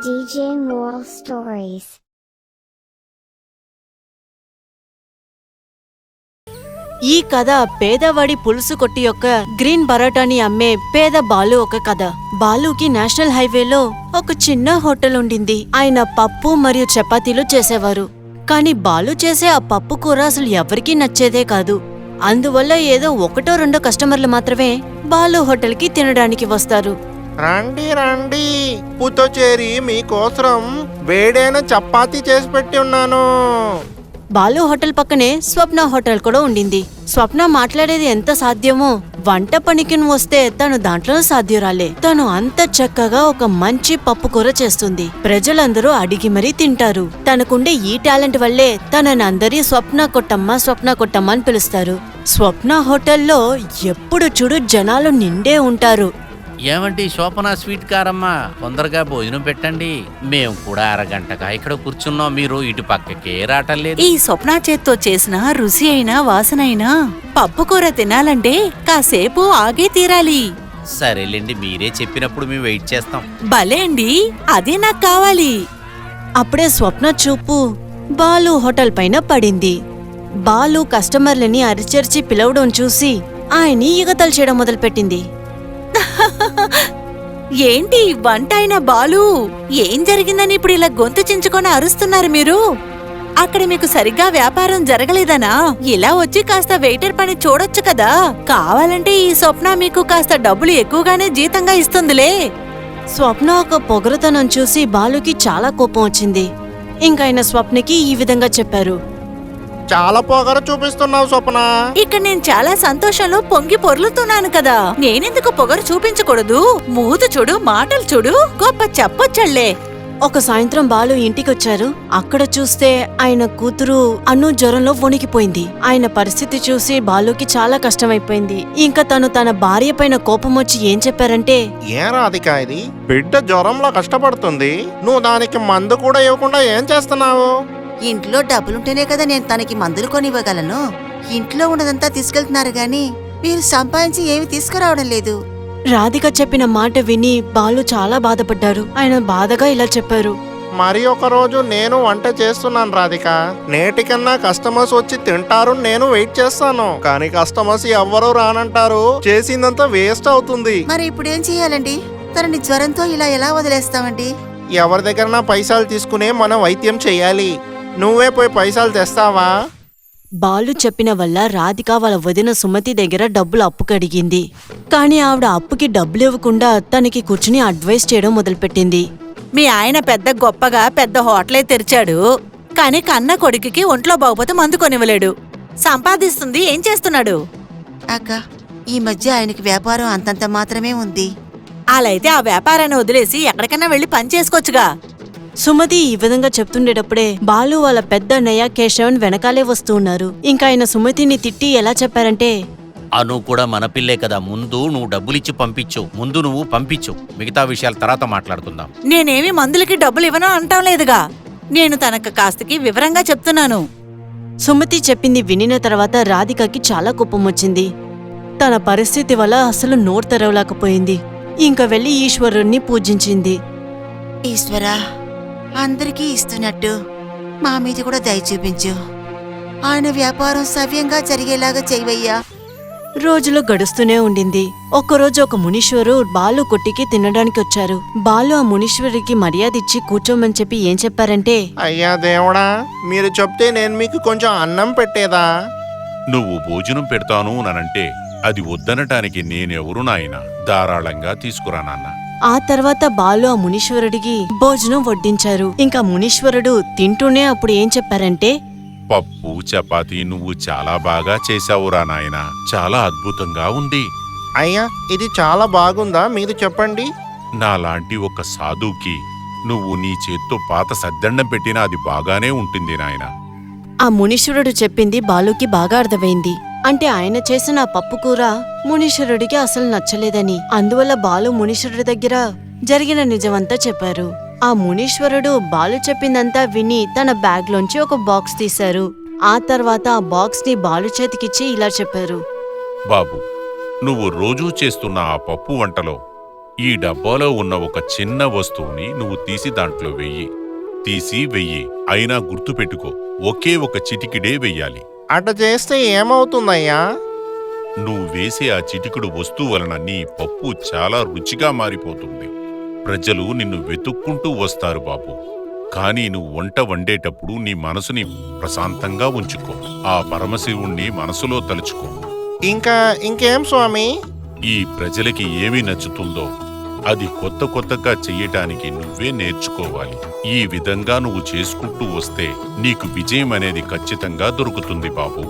DJ Moral Stories. ఈ కథ పేదవాడి పులుసు కొట్టి యొక్క గ్రీన్ పరోటాని అమ్మే పేద బాలు ఒక కథ. బాలుకి నేషనల్ హైవేలో ఒక చిన్న హోటల్ ఉండింది. ఆయన పప్పు మరియు చపాతీలు చేసేవారు. కాని బాలు చేసే ఆ పప్పు కూర అసలు ఎవరికీ నచ్చేదే కాదు. అందువల్ల ఏదో ఒకటో రెండో కస్టమర్లు మాత్రమే బాలు హోటల్కి తినడానికి వస్తారు. రండి రండి, ఉప్పుతో చేరి మీకోసం వేడైన చపాతీ చేసి పెట్టి ఉన్నాను. బాలు హోటల్ పక్కనే స్వప్న హోటల్ కూడా ఉండింది. స్వప్న మాట్లాడేది ఎంత సాధ్యమో వంట పనికి వస్తే తను దాంట్లో సాధ్యురాలే. తను అంత చక్కగా ఒక మంచి పప్పు కూర చేస్తుంది. ప్రజలందరూ అడిగి మరీ తింటారు. తనకుండే ఈ టాలెంట్ వల్లే తనని అందరి స్వప్న కొట్టమ్మ అని పిలుస్తారు. స్వప్న హోటల్లో ఎప్పుడు చూడు జనాలు నిండే ఉంటారు. ఏమండి శోభన స్వీట్ కారమ్మా, తొందరగా భోజనం పెట్టండి. మేము కూడా అరగంటగా ఇక్కడ కూర్చున్నాం, మీరు ఇటు పక్కకే రావటం. ఈ స్వప్న చేత్తో చేసిన రుచి అయినా వాసన అయినా పప్పు కూర తినాలంటే కాసేపు ఆగే తీరాలి. సరేలేండి, మీరే చెప్పినప్పుడు మేము వెయిట్ చేస్తాం. భలే అండి, అదే నాకు కావాలి. అప్పుడే స్వప్న చూపు బాలు హోటల్ పైన పడింది. బాలు కస్టమర్లని అరిచర్చి పిలవడం చూసి ఆయన్ని ఈగతలు చేయడం మొదలుపెట్టింది. ఏంటి వంట అయిన బాలు, ఏం జరిగిందని ఇప్పుడు ఇలా గొంతు చించుకొని అరుస్తున్నారు మీరు? అక్కడ మీకు సరిగ్గా వ్యాపారం జరగలేదనా? ఇలా వచ్చి కాస్త వెయిటర్ పని చూడొచ్చు కదా. కావాలంటే ఈ స్వప్న మీకు కాస్త డబ్బులు ఎక్కువగానే జీతంగా ఇస్తుందిలే. స్వప్న ఒక పొగరుతనం చూసి బాలుకి చాలా కోపం వచ్చింది. ఇంకాయన స్వప్నకి ఈ విధంగా చెప్పారు. చాలా పొగరు చూపిస్తున్నావు స్వప్న. ఇక్కడ నేను చాలా సంతోషంలో పొంగి పొర్లుతున్నాను కదా, నేనెందుకు పొగరు చూపించకూడదు? మూతు చూడు, మాటలు చూడు, గొప్ప చెప్పొచ్చళ్లే. ఒక సాయంత్రం బాలు ఇంటికొచ్చారు. అక్కడ చూస్తే ఆయన కూతురు అను జ్వరంలో వణికిపోయింది. ఆయన పరిస్థితి చూసి బాలుకి చాలా కష్టమైపోయింది. ఇంకా తను తన భార్య పైన కోపం వచ్చి ఏం చెప్పారంటే, ఏం రాధిక ఇది? బిడ్డ జ్వరంలో కష్టపడుతుంది, నువ్వు దానికి మందు కూడా ఇవ్వకుండా ఏం చేస్తున్నావు? ఇంట్లో డబ్బులుంటేనే కదా నేను తనకి మందులు కొనివ్వగలను. ఇంట్లో ఉన్నదంతా తీసుకెళ్తున్నారు గాని మీరు సంపాదించి ఏమి తీసుకురావడం లేదు. రాధిక చెప్పిన మాట విని బాలు చాలా బాధపడ్డారు. ఆయన బాధగా ఇలా చెప్పారు. మరి ఒక రోజు నేను వంట చేస్తున్నాను రాధిక. నేటికన్నా కస్టమర్స్ వచ్చి తింటారు, నేను వెయిట్ చేస్తాను. కానీ కస్టమర్స్ ఎవ్వరూ రానంటారు, చేసిందంతా వేస్ట్ అవుతుంది. మరి ఇప్పుడు ఏం చెయ్యాలండి? తనని జ్వరంతో ఇలా ఎలా వదిలేస్తామండి? ఎవరి దగ్గర పైసలు తీసుకునే మనం వైద్యం చెయ్యాలి. నువ్వే పోయి పైసలు తెస్తావా? బాలు చెప్పిన వల్ల రాధిక వాళ్ళ వదిన సుమతి దగ్గర డబ్బులు అప్పుకడిగింది. కాని ఆవిడ అప్పుకి డబ్బులు ఇవ్వకుండా తనకి కూర్చుని అడ్వైస్ చేయడం మొదలుపెట్టింది. మీ ఆయన పెద్ద గొప్పగా పెద్ద హోటలే తెరిచాడు, కాని కన్న కొడుకుకి ఒంట్లో బాగోపోతే మందు కొనివ్వలేడు. సంపాదిస్తుంది ఏం చేస్తున్నాడు? అక్క, ఈ మధ్య ఆయనకి వ్యాపారం అంతంత మాత్రమే ఉంది. అలా అయితే ఆ వ్యాపారాన్ని వదిలేసి ఎక్కడికైనా వెళ్లి పని చేసుకోవచ్చుగా. సుమతి ఈ విధంగా చెప్తుండేటప్పుడే బాలు వాళ్ళ పెద్దన్నయ్య కేశవన్ వెనకాలే వస్తూ ఉన్నారు. ఇంకా ఆయన సుమతిని తిట్టి ఎలా చెప్పారంటే, అను కూడా మన పిల్లే కదా, ముందు నువ్వు డబ్బులిచ్చి పంపించు. ముందు నువ్వు పంపించు, మిగతా విషయాల తర్వాత మాట్లాడుకుందాం. నేనేమి మందులకి డబ్బులు ఇవ్వను అంటాం లేదుగా. నేను తనకు కాస్తకి వివరంగా చెప్తున్నాను. సుమతి చెప్పింది వినిన తర్వాత రాధికకి చాలా కోపం వచ్చింది. తన పరిస్థితి వల్ల అసలు నోరు తెరవలేకపోయింది. ఇంకా వెళ్లి ఈశ్వరుణ్ణి పూజించింది. ఈశ్వరా, అందరికీ ఇస్తున్నట్టు మా మీద కూడా దయ చూపించు. ఆయన వ్యాపారం సవ్యంగా జరిగేలాగా చెయ్యవయ్యా. రోజులు గడుస్తూనే ఉండింది. ఒక్కరోజు ఒక మునీశ్వరు బాలు కొట్టికి తినడానికి వచ్చారు. బాలు ఆ మునీశ్వరుడికి మర్యాద ఇచ్చి కూర్చోమని చెప్పి ఏం చెప్పారంటే, అయ్యా దేవుడా, మీరు చెప్తే నేను మీకు కొంచెం అన్నం పెట్టేదా? నువ్వు భోజనం పెడతాను నానంటే అది వద్దనటానికి నేనెవరు నాయనా? ధారాళంగా తీసుకురా నాన్న. ఆ తర్వాత బాలు ఆ మునీశ్వరుడికి భోజనం వడ్డించారు. ఇంకా మునీశ్వరుడు తింటూనే అప్పుడు ఏం చెప్పారంటే, పప్పు చపాతీ నువ్వు చాలా బాగా చేశావురా నాయనా, చాలా అద్భుతంగా ఉంది. అయ్యా, ఇది చాలా బాగుందా? మీరు చెప్పండి. నాలాంటి ఒక సాధువుకి నువ్వు నీ చేత్తో పాత సద్దండం పెట్టినా అది బాగానే ఉంటుంది నాయనా. ఆ మునీశ్వరుడు చెప్పింది బాలుకి బాగా అర్థమైంది. అంటే ఆయన చేసిన ఆ పప్పు కూర మునీశ్వరుడికి అసలు నచ్చలేదని. అందువల్ల బాలు మునీశ్వరుడి దగ్గర జరిగిన నిజమంతా చెప్పారు. ఆ మునీశ్వరుడు బాలు చెప్పిందంతా విని తన బ్యాగ్లోంచి ఒక బాక్స్ తీశారు. ఆ తర్వాత ఆ బాక్స్ ని బాలు చేతికిచ్చి ఇలా చెప్పారు. బాబు, నువ్వు రోజూ చేస్తున్న ఆ పప్పు వంటలో ఈ డబ్బాలో ఉన్న ఒక చిన్న వస్తువుని నువ్వు తీసి దాంట్లో వెయ్యి. అయినా గుర్తుపెట్టుకో, ఒకే ఒక చిటికిడే వెయ్యాలి. అట చేస్తే ఏమవుతుందయ్యా? నువ్వు వేసే ఆ చిటికుడు వస్తువు వలన నీ పప్పు చాలా రుచిగా మారిపోతుంది. ప్రజలు నిన్ను వెతుక్కుంటూ వస్తారు బాబు. కానీ నువ్వు వంట వండేటప్పుడు నీ మనసుని ప్రశాంతంగా ఉంచుకో. ఆ పరమశివుణ్ణి మనసులో తలుచుకో. ఇంకేం స్వామి? ఈ ప్రజలకి ఏమి నచ్చుతుందో అది కొత్తగా చెయ్యటానికి నువ్వే నేర్చుకోవాలి. ఈ విధంగా నువ్వు చేసుకుంటూ వస్తే నీకు విజయం అనేది ఖచ్చితంగా దొరుకుతుంది బాబు.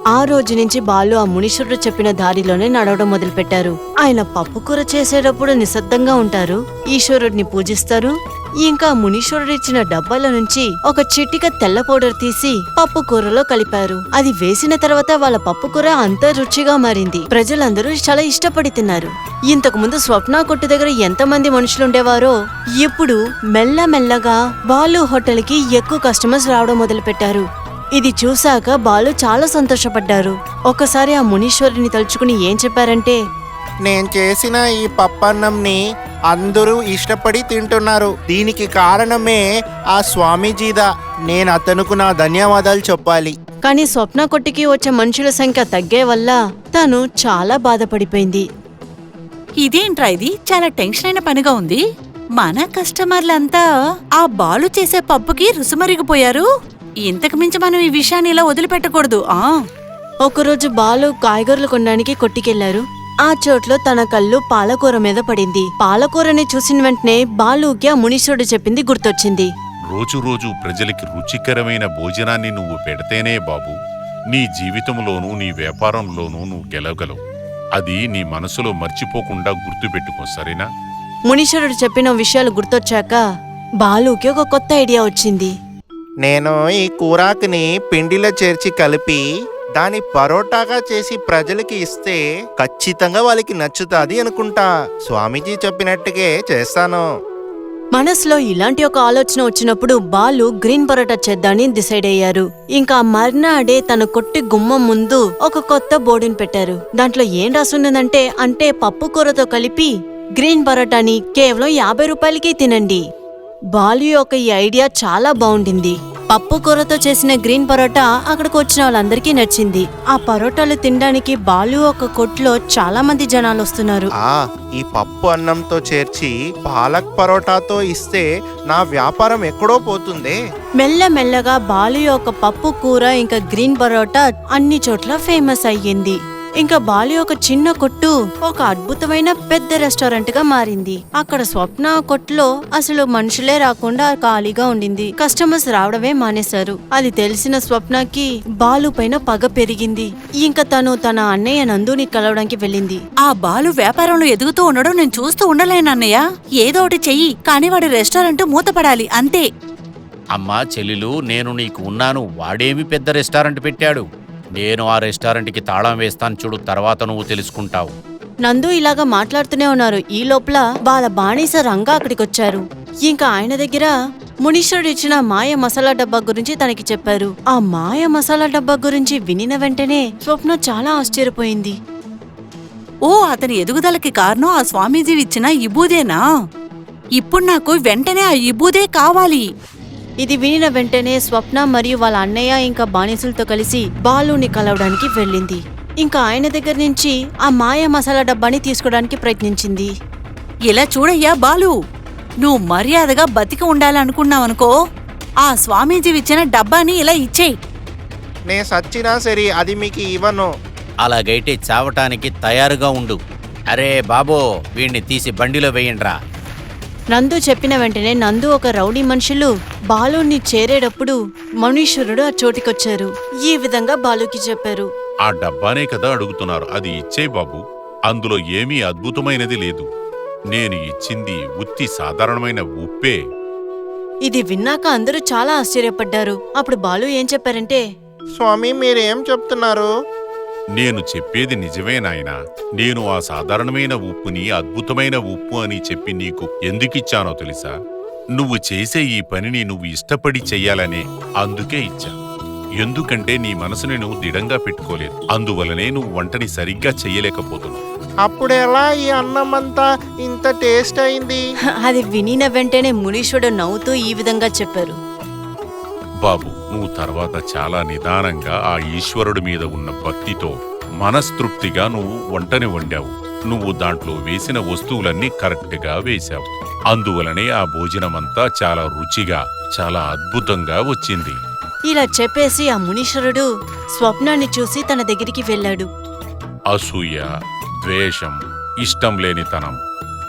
ఆ రోజు నుంచి బాలు ఆ మునీశ్వరుడు చెప్పిన దారిలోనే నడవడం మొదలుపెట్టారు. ఆయన పప్పు కూర చేసేటప్పుడు నిశ్శబ్దంగా ఉంటారు, ఈశ్వరుడిని పూజిస్తారు. ఇంకా మునీశ్వరుడు ఇచ్చిన డబ్బాల నుంచి ఒక చిటిక తెల్ల పౌడర్ తీసి పప్పు కూరలో కలిపారు. అది వేసిన తర్వాత వాళ్ళ పప్పు కూర అంత రుచిగా మారింది. ప్రజలందరూ చాలా ఇష్టపడి తిన్నారు. ఇంతకు ముందు స్వప్న కొట్టు దగ్గర ఎంతమంది మనుషులుండేవారో ఇప్పుడు మెల్లమెల్లగా బాలు హోటల్ కి ఎక్కువ కస్టమర్స్ రావడం మొదలుపెట్టారు. ఇది చూశాక బాలు చాలా సంతోషపడ్డారు. ఒకసారి ఆ మునీశ్వరుని తలుచుకుని ఏం చెప్పారంటే, నేను చేసిన ఈ పప్పన్నంని అందరూ ఇష్టపడి తింటున్నారు. దీనికి కారణమే ఆ స్వామీజీదా. నేను అతనుకు నా ధన్యవాదాలు చెప్పాలి. కానీ స్వప్న కొట్టికి వచ్చే మనుషుల సంఖ్య తగ్గే వల్ల తను చాలా బాధపడిపోయింది. ఇదేంట్రా ఇది? చాలా టెన్షన్ అయిన పనిగా ఉంది. మన కస్టమర్లంతా ఆ బాలు చేసే పప్పుకి రుసుమరిగిపోయారు. ఇంతకు మించి మనం ఈ విషయాన్ని ఇలా వదిలిపెట్టకూడదు. ఒకరోజు బాలు కాయగూరలు కొనడానికి కొట్టికెళ్లారు. ఆ చోట్లో తన కళ్ళు పాలకూర మీద పడింది. పాలకూరని చూసిన వెంటనే బాలుకి ఆ మునీశ్వరుడు చెప్పింది గుర్తొచ్చింది. రోజు ప్రజలకి రుచికరమైన భోజనాన్ని నువ్వు పెడితేనే బాబు నీ జీవితంలోనూ నీ వ్యాపారంలోనూ నువ్వు గెలవగలవు. అది నీ మనసులో మర్చిపోకుండా గుర్తుపెట్టుకో, సరేనా? మునీశ్వరుడు చెప్పిన విషయాలు గుర్తొచ్చాక బాలుకి ఒక కొత్త ఐడియా వచ్చింది. నేను ఈ కూరాకుని పిండిలో చేర్చి కలిపి దాని పరోటాగా చేసి ప్రజలకి ఇస్తే ఖచ్చితంగా వాళ్ళకి నచ్చుతాది అనుకుంటా. స్వామీజీ చెప్పినట్టుగా చేస్తాను. మనసులో ఇలాంటి ఒక ఆలోచన వచ్చినప్పుడు బాలు గ్రీన్ పరోటా చేద్దామని డిసైడ్ అయ్యారు. ఇంకా మర్నాడే తన కొట్టి గుమ్మం ముందు ఒక కొత్త బోర్డుని పెట్టారు. దాంట్లో ఏం రాసుందంటే, అంటే పప్పు కూరతో కలిపి గ్రీన్ పరోటాని కేవలం 50 రూపాయలకి తినండి. బాలు యొక్క ఈ ఐడియా చాలా బాగుండింది. పప్పు కూరతో చేసిన గ్రీన్ పరోటా అక్కడికి వచ్చిన వాళ్ళందరికీ నచ్చింది. ఆ పరోటాలు తినడానికి బాలు ఒక కొట్లో చాలా మంది జనాలు వస్తున్నారు. ఈ పప్పు అన్నంతో చేర్చి పాలక్ పరోటాతో ఇస్తే నా వ్యాపారం ఎక్కడో పోతుందే. మెల్లమెల్లగా బాలు యొక్క పప్పు కూర ఇంకా గ్రీన్ పరోటా అన్ని చోట్ల ఫేమస్ అయ్యింది. ఇంకా బాలు ఒక చిన్న కొట్టు ఒక అద్భుతమైన పెద్ద రెస్టారెంట్ గా మారింది. అక్కడ స్వప్న కొట్లో అసలు మనుషులే రాకుండా ఖాళీగా ఉండింది. కస్టమర్స్ రావడమే మానేశారు. అది తెలిసిన స్వప్నకి బాలు పైన పగ పెరిగింది. ఇంకా తను తన అన్నయ్య నందుని కలవడానికి వెళ్ళింది. ఆ బాలు వ్యాపారంలో ఎదుగుతూ ఉండడం నేను చూస్తూ ఉండలేనన్నయ్య. ఏదో ఒకటి చెయ్యి, కానీ వాడి రెస్టారెంట్ మూతపడాలి, అంతే. అమ్మా చెల్లెలు, నేను నీకు ఉన్నాను. వాడేమి పెద్ద రెస్టారెంట్ పెట్టాడు. నేను ఆ రెస్టారెంట్కి తాళం వేస్తాను చూడు, తర్వాత నువ్వు తెలుసుకుంటావు. నందు ఇలాగా మాట్లాడుతూనే ఉన్నారు. ఈ లోపల వాళ్ళ బాణీస రంగా అక్కడికొచ్చారు. ఇంకా ఆయన దగ్గర మునీశ్వరుడు ఇచ్చిన మాయ మసాలా డబ్బా గురించి తనకి చెప్పారు. ఆ మాయ మసాలా డబ్బా గురించి వినిన వెంటనే స్వప్న చాలా ఆశ్చర్యపోయింది. ఓ, అతని ఎదుగుదలకి కారణం ఆ స్వామీజీ ఇచ్చిన ఇబూదేనా? ఇప్పుడు నాకు వెంటనే ఆ ఇబూదే కావాలి. ఇది వినిన వెంటనే స్వప్న మరియు వాళ్ళ అన్నయ్య ఇంకా బానిసలతో కలిసి బాలుని కలవడానికి వెళ్ళింది. ఇంకా ఆయన దగ్గర నుంచి ఆ మాయ మసాలా డబ్బాని తీసుకోవడానికి ప్రయత్నించింది. ఇలా చూడయ్యా బాలు, నువ్వు మర్యాదగా బతికి ఉండాలనుకున్నావనుకో, ఆ స్వామీజీ ఇచ్చిన డబ్బాని ఇలా ఇచ్చేయి. నే సచ్చినా సరే అది మీకు ఇవ్వను. అలాగైతే చావటానికి తయారుగా ఉండు. అరే బాబో, వీణ్ణి తీసి బండిలో వేయండ్రా. నందు చెప్పిన వెంటనే నందు ఒక రౌడీ మనుషులు బాలుని చేరేటప్పుడు మునీశ్వరుడు ఆ చోటికొచ్చారు. ఈ విధంగా బాలుకి చెప్పారు. ఆ డబ్బానే కదా అడుగుతున్నారు, అది ఇచ్చేయ్ బాబు. అందులో ఏమీ అద్భుతమైనది లేదు. నేను ఇచ్చింది ఉత్తి సాధారణమైన ఉప్పే. ఇది విన్నాక అందరూ చాలా ఆశ్చర్యపడ్డారు. అప్పుడు బాలు ఏం చెప్పారంటే, స్వామి మీరేం చెప్తున్నారు? నేను చెప్పేది నిజమే నాయనా. నేను ఆ సాధారణమైన ఉప్పుని అద్భుతమైన ఉప్పు అని చెప్పి నీకు ఎందుకిచ్చానో తెలుసా? నువ్వు చేసే ఈ పనిని నువ్వు ఇష్టపడి చెయ్యాలనే, అందుకే ఇచ్చా. ఎందుకంటే నీ మనసుని నువ్వు దృఢంగా పెట్టుకోలేదు. అందువలనే నువ్వు వంటని సరిగ్గా చెయ్యలేకపోతున్నావు. అప్పుడెలా ఈ అన్నం అంతా ఇంత టేస్ట్ అయింది? అది వినిన వెంటనే మునీశ్వరుడు నవ్వుతూ ఈ విధంగా చెప్పారు. బాబు, నువ్వు తర్వాత చాలా నిదానంగా ఆ ఈశ్వరుడి మీద ఉన్న భక్తితో మనస్తృప్తిగా నువ్వు వంటని వండావు. నువ్వు దాంట్లో వేసిన వస్తువులన్నీ కరెక్ట్గా వేశావు. అందువలనే ఆ భోజనమంతా చాలా రుచిగా, చాలా అద్భుతంగా వచ్చింది. ఇలా చెప్పేసి ఆ మునీశ్వరుడు స్వప్నాన్ని చూసి తన దగ్గరికి వెళ్ళాడు. అసూయ, ద్వేషం, ఇష్టం లేనితనం,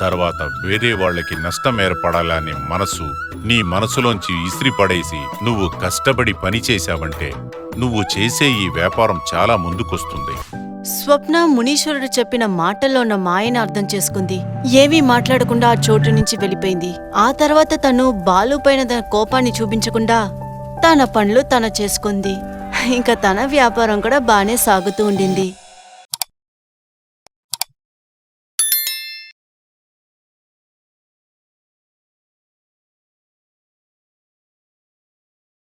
తర్వాత వేరే వాళ్ళకి నష్టం ఏర్పడాలనే మనసు నీ మనసులోంచి ఇసిరిపడేసి నువ్వు కష్టపడి పని చేశావంటే నువ్వు చేసే ఈ వ్యాపారం చాలా ముందుకొస్తుంది. స్వప్న మునీశ్వరుడు చెప్పిన మాటల్లో ఉన్న మాయను అర్థం చేసుకుంది. ఏమీ మాట్లాడకుండా ఆ చోటు నుంచి వెళ్ళిపోయింది. ఆ తర్వాత తను బాలు పైన తన కోపాన్ని చూపించకుండా తన పనులు తన చేసుకుంది. ఇంకా తన వ్యాపారం కూడా బానే సాగుతూ ఉండింది.